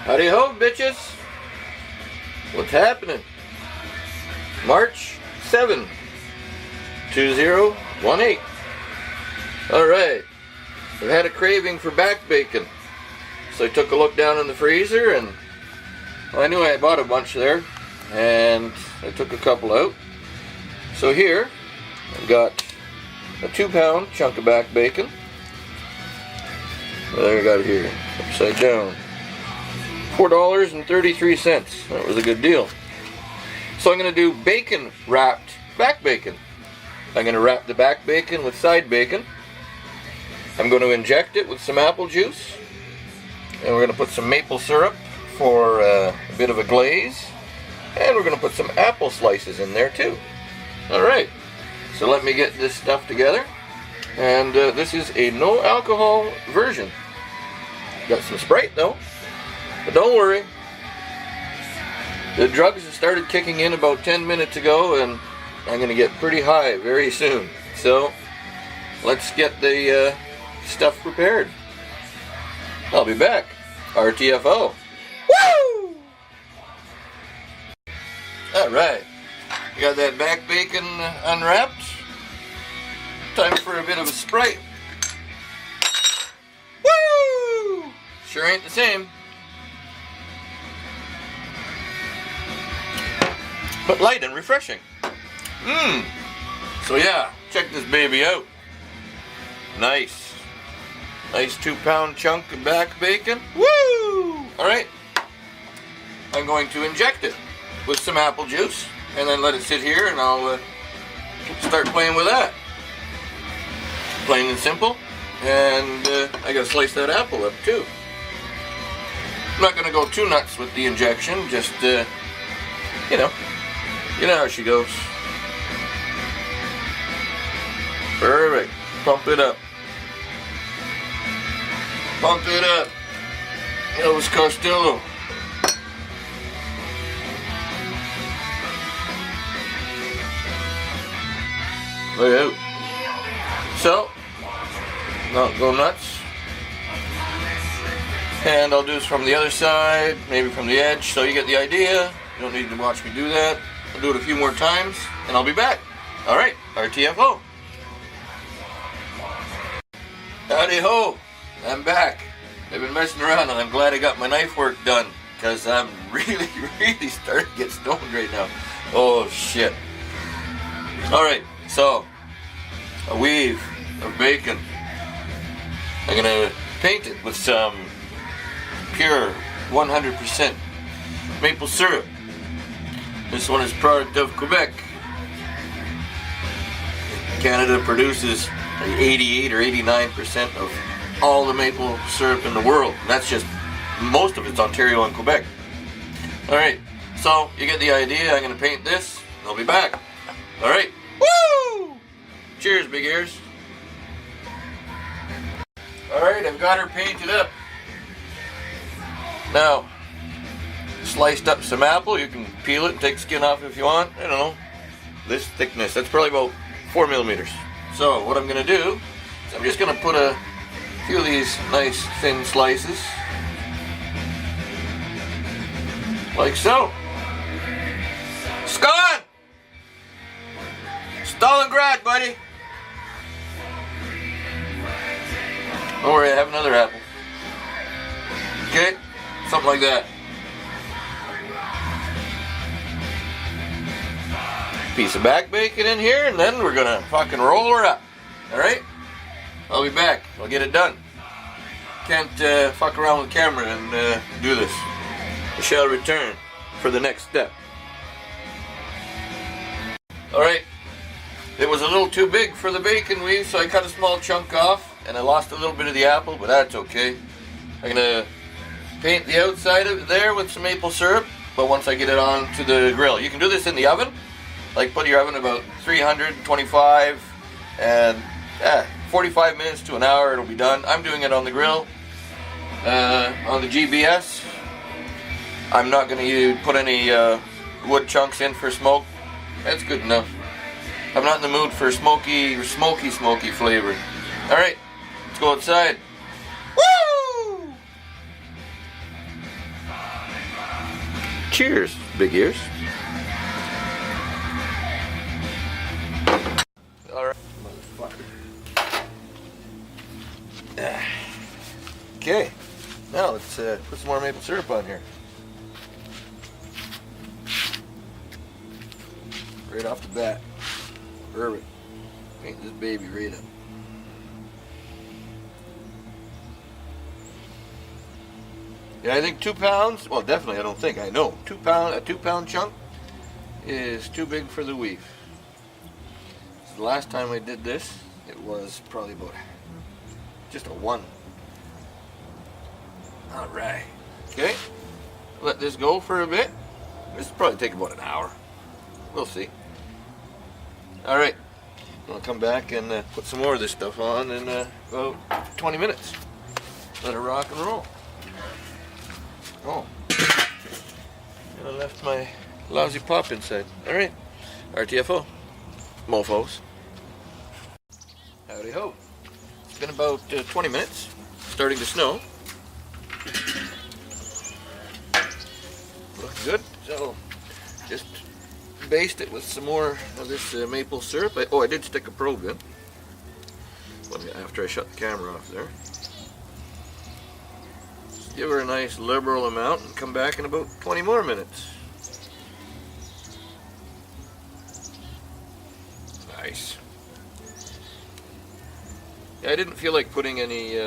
Howdy ho, bitches. What's happening? March 7, 2018. Alright. I've had a craving for back bacon. So I took a look down in the freezer and well, I knew I had bought a bunch there. And I took a couple out. So here, I've got a 2-pound chunk of back bacon. What do I got here? Upside down. $4.33. That was a good deal. So I'm going to do bacon wrapped back bacon. I'm going to wrap the back bacon with side bacon. I'm going to inject it with some apple juice. And we're going to put some maple syrup for a bit of a glaze. And we're going to put some apple slices in there too. Alright, so let me get this stuff together. And this is a no alcohol version. Got some Sprite though. But don't worry, the drugs have started kicking in about 10 minutes ago and I'm going to get pretty high very soon. So let's get the stuff prepared. I'll be back. RTFO. Woo! Alright, got that back bacon unwrapped. Time for a bit of a Sprite. Woo! Sure ain't the same. But light and refreshing. So yeah, check this baby out. Nice. Nice 2-pound chunk of back bacon. Woo! Alright. I'm going to inject it with some apple juice and then let it sit here and I'll start playing with that. Plain and simple. And I gotta slice that apple up too. I'm not gonna go too nuts with the injection, just you know how she goes. Perfect. Pump it up. Pump it up. Elvis Costello. Look out. So, not go nuts. And I'll do this from the other side, maybe from the edge, so you get the idea. You don't need to watch me do that. I'll do it a few more times, and I'll be back. Alright, RTFO. Howdy ho, I'm back. I've been messing around, and I'm glad I got my knife work done, because I'm really starting to get stoned right now. Oh, shit. Alright, so, a weave of bacon. I'm going to paint it with some pure 100% maple syrup. This one is product of Quebec. Canada produces like 88 or 89% of all the maple syrup in the world. And that's just, most of it's Ontario and Quebec. Alright, so you get the idea. I'm going to paint this. I'll be back. Alright. Woo! Cheers, big ears. Alright, I've got her painted up. Now, sliced up some apple. You can peel it and take the skin off if you want. I don't know. This thickness. That's probably about 4 millimeters. So, what I'm going to do is I'm just going to put a few of these nice thin slices. Like so. Scott! Stalingrad, buddy! Don't worry, I have another apple. Okay? Something like that. Piece of back bacon in here, and then we're gonna fucking roll her up. Alright? I'll be back. I'll get it done. Can't fuck around with the camera and do this. I shall return for the next step. Alright. It was a little too big for the bacon weave, so I cut a small chunk off, and I lost a little bit of the apple, but that's okay. I'm gonna paint the outside of it there with some maple syrup, but once I get it on to the grill. You can do this in the oven. Like put your oven about 325 and 45 minutes to an hour, it'll be done. I'm doing it on the grill, on the GBS. I'm not going to put any wood chunks in for smoke. That's good enough. I'm not in the mood for smoky flavor. Alright, let's go outside. Woo! Cheers, big ears. Alright, motherfucker. Okay, now let's put some more maple syrup on here. Right off the bat. Perfect. Paint this baby right up. Yeah, I think 2 pounds, well definitely I don't think, I know, a 2 pound chunk is too big for the weave. So the last time I did this, it was probably about just a 1. Alright, okay, let this go for a bit. This will probably take about an hour, we'll see. Alright, I'll come back and put some more of this stuff on in about 20 minutes. Let it rock and roll. Oh, and I left my lousy pop inside. Alright, RTFO, mofos. Howdy ho. It's been about 20 minutes, starting to snow. Looks good, so just baste it with some more of this maple syrup. I did stick a probe in after I shut the camera off there. Give her a nice liberal amount and come back in about 20 more minutes. Nice. Yeah, I didn't feel like putting any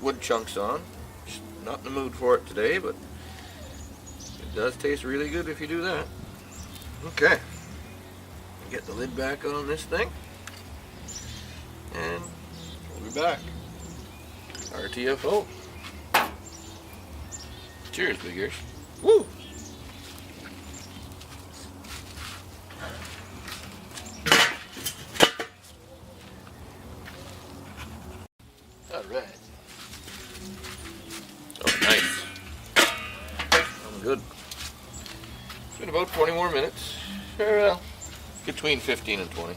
wood chunks on. Just not in the mood for it today, but it does taste really good if you do that. Okay. Get the lid back on this thing. And we'll be back. RTFO. Cheers, big ears. Woo! Alright. Oh, nice. I'm good. It's been about 20 more minutes. Well, between 15 and 20.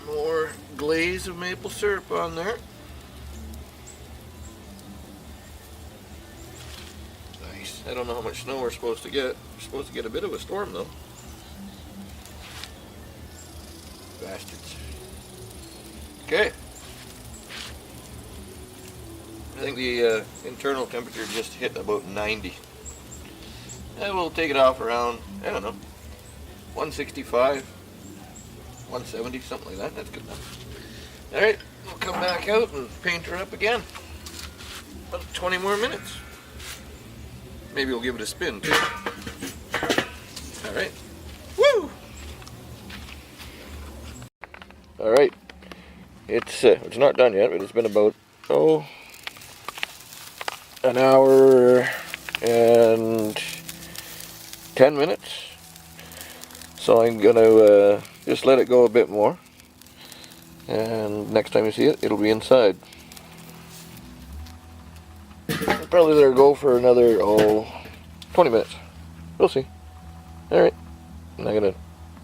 More glaze of maple syrup on there. Nice. I don't know how much snow we're supposed to get. We're supposed to get a bit of a storm though. Bastards. Okay. I think the internal temperature just hit about 90. And we'll take it off around, I don't know, 165, 170, something like that. That's good enough. Alright, we'll come back out and paint her up again. About 20 more minutes. Maybe we'll give it a spin too. Alright. Woo! Alright. It's not done yet, but it's been about, an hour and 10 minutes. So I'm gonna just let it go a bit more. And next time you see it, it'll be inside. I'll probably let her go for another, 20 minutes. We'll see. Alright. I'm gonna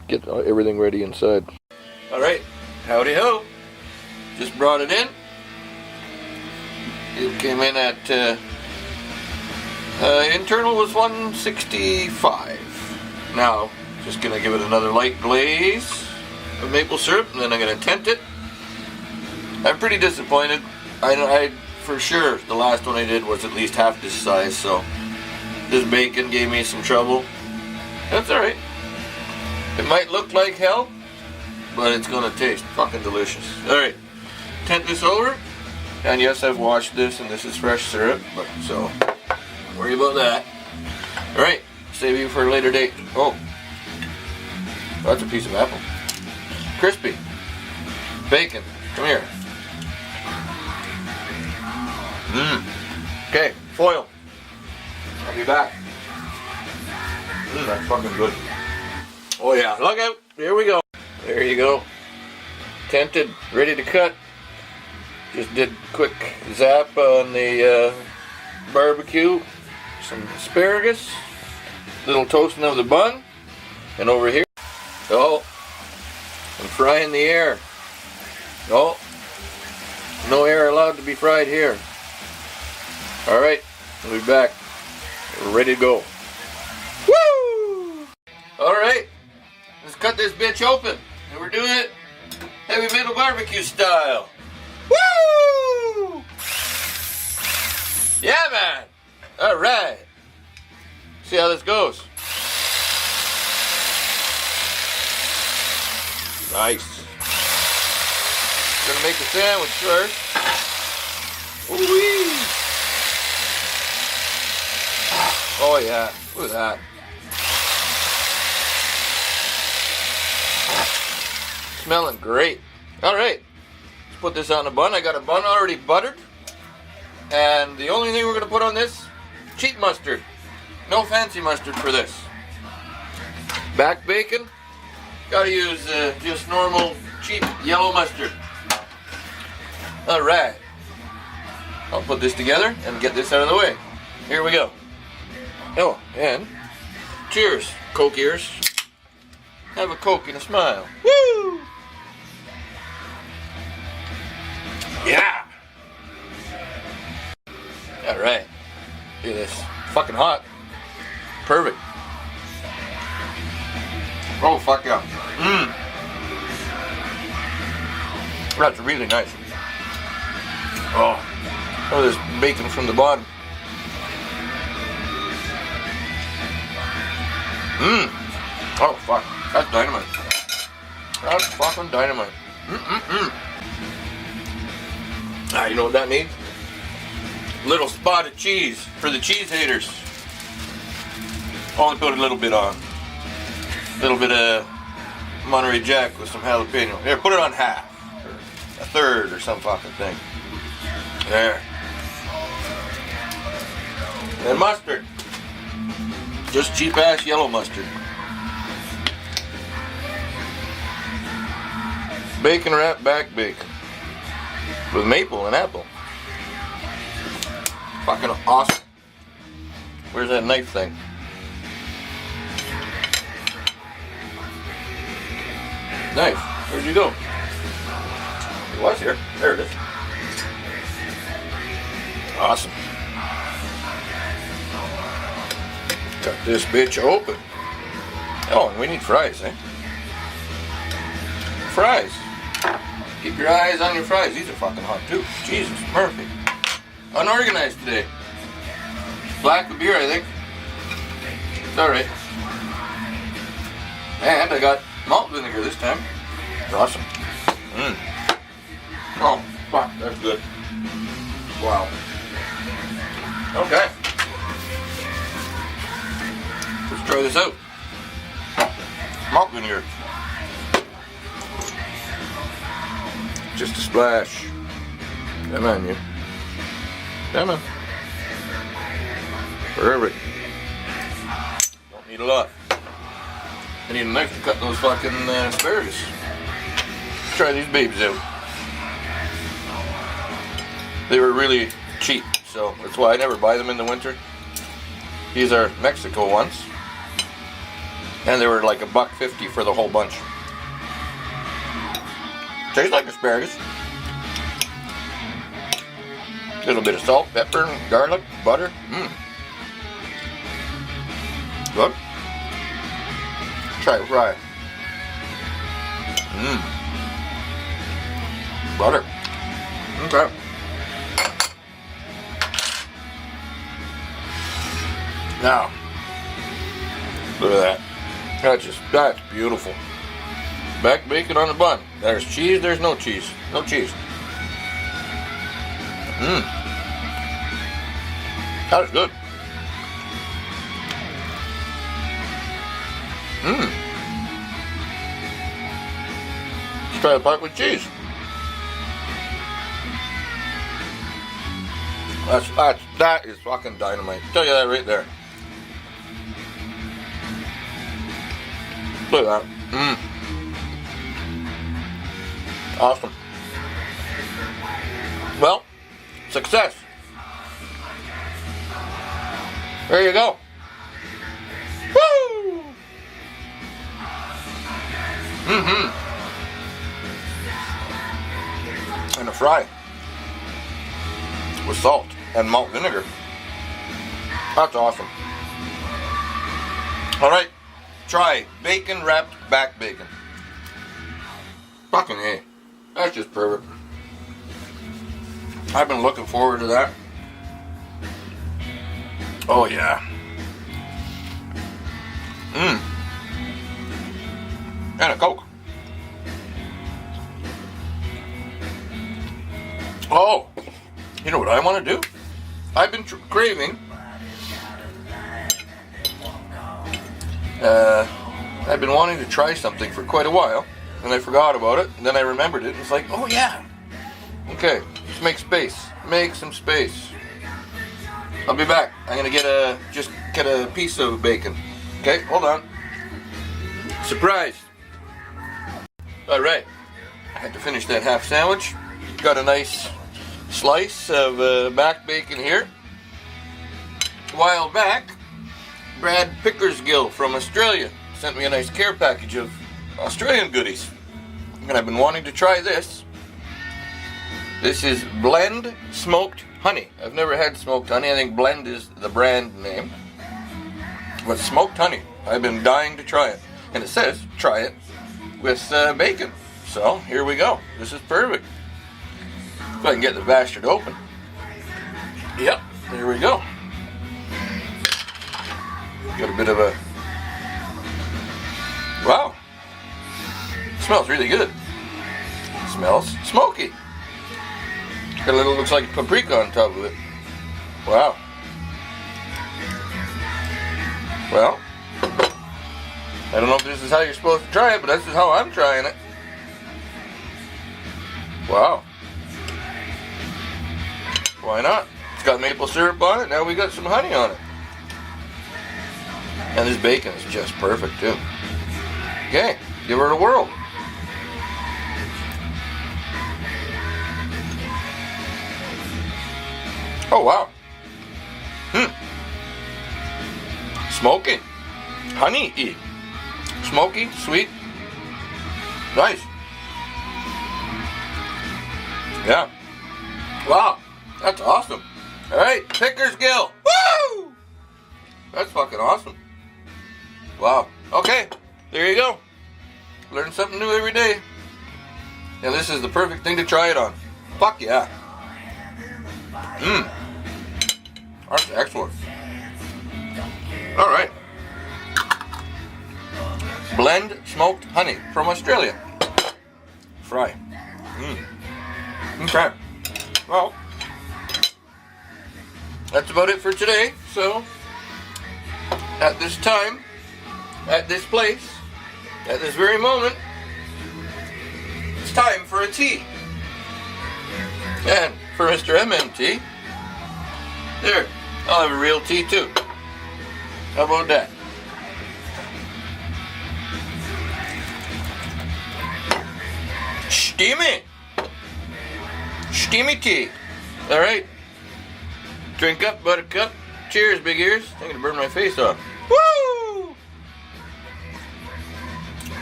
get everything ready inside. Alright. Howdy ho. Just brought it in. It came in at, internal was 165. Now, just gonna give it another light glaze of maple syrup, and then I'm gonna tint it. I'm pretty disappointed. I for sure, the last one I did was at least half this size, so this bacon gave me some trouble. That's alright. It might look like hell, but it's gonna taste fucking delicious. Alright, tint this over. And yes, I've washed this, and this is fresh syrup, but so don't worry about that. Alright, save you for a later date. Oh, that's a piece of apple. Crispy. Bacon. Come here. Okay, foil. I'll be back. That's fucking good. Oh yeah, look out. Here we go. There you go. Tinted, ready to cut. Just did quick zap on the barbecue. Some asparagus. Little toasting of the bun. And over here, I'm frying the air. No air allowed to be fried here. Alright, we'll be back. We're ready to go. Woo! Alright, let's cut this bitch open. And we're doing it heavy metal barbecue style. Woo! Yeah, man! Alright. See how this goes. Nice. Gonna make a sandwich first. Ooh-wee. Oh yeah, look at that. Smelling great. Alright, let's put this on a bun. I got a bun already buttered. And the only thing we're gonna put on this, cheap mustard. No fancy mustard for this. Back bacon, gotta use just normal cheap yellow mustard. Alright, I'll put this together and get this out of the way. Here we go. Oh, and cheers, Coke ears. Have a Coke and a smile. Woo! Yeah! Alright, look at this. Fucking hot. Perfect. Oh, fuck yeah. Mmm. That's really nice. Oh, this bacon from the bottom. Mmm. Oh, fuck. That's dynamite. That's fucking dynamite. Ah, you know what that means? Little spot of cheese for the cheese haters. Only put a little bit on. A little bit of Monterey Jack with some jalapeno. Here, put it on half. Or a third or some fucking thing. There. And mustard. Just cheap ass yellow mustard. Bacon wrap back bacon. With maple and apple. Fucking awesome. Where's that knife thing? Knife. Where'd you go? It was here. There it is. Awesome. Cut this bitch open. Oh, and we need fries, eh? Fries. Keep your eyes on your fries. These are fucking hot too. Jesus, Murphy. Unorganized today. Black with beer, I think. It's alright. And I got malt vinegar this time. It's awesome. Mmm. Oh, fuck, that's good. Wow. Okay. Let's try this out. Malt vinegar. Just a splash. Come on, you. Come on. Perfect. Don't need a lot. I need a knife to cut those fucking asparagus. Let's try these babies out. They were really cheap, so that's why I never buy them in the winter. These are Mexico ones. And they were like $1.50 for the whole bunch. Tastes like asparagus. A little bit of salt, pepper, garlic, butter. Mmm. Good. Try it fry. Mmm. Butter. Okay. Now, look at that. That's beautiful. Back bacon on the bun. There's cheese, there's no cheese. No cheese. Mmm. That is good. Mmm. Let's try the part with cheese. That is fucking dynamite. I'll tell you that right there. Look at that. Mmm. Awesome. Well, success. There you go. Woo! Mm-hmm. And a fry. with salt and malt vinegar. That's awesome. Alright, try bacon wrapped back bacon. Fucking A. That's just perfect. I've been looking forward to that. Oh yeah. And a Coke. Oh, you know what I want to do? I've been craving. I've been wanting to try something for quite a while, and I forgot about it, and then I remembered it, and it's like, oh yeah. Okay, let's make space. Make some space. I'll be back. I'm gonna just get a piece of bacon. Okay, hold on. Surprise. Alright, I had to finish that half sandwich. Got a nice slice of back bacon here. A while back, Brad Pickersgill from Australia sent me a nice care package of Australian goodies. And I've been wanting to try this. This is Blend Smoked Honey. I've never had smoked honey. I think Blend is the brand name. But smoked honey, I've been dying to try it. And it says, try it with bacon. So, here we go. This is perfect. If I can get the bastard open. Yep, there we go. Got a bit of a... Wow. Smells really good. Smells smoky. Got a little, looks like paprika on top of it. Wow. Well, I don't know if this is how you're supposed to try it, but this is how I'm trying it. Wow. Why not? It's got maple syrup on it, now we got some honey on it. And this bacon is just perfect too. Okay, give her a whirl. Oh wow. Smoky. Honey-y. Smoky, sweet. Nice. Yeah. Wow. That's awesome. Alright, Pickersgill. Woo! That's fucking awesome. Wow. Okay, there you go. Learn something new every day. And this is the perfect thing to try it on. Fuck yeah. That's excellent. Alright. Blend smoked honey from Australia. Fry. Okay. Well, that's about it for today. So, at this time, at this place, at this very moment, it's time for a tea. And for Mr. MMT, there, I'll have a real tea too. How about that? Steamy! Steamy tea. Alright. Drink up, buttercup. Cheers, big ears. I'm gonna burn my face off. Woo!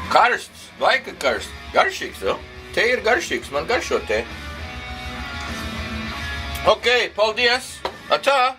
Karst. Like a karst. Garshik, so. Te garshik. Man garshote. Okay, Paul Diaz. Ata.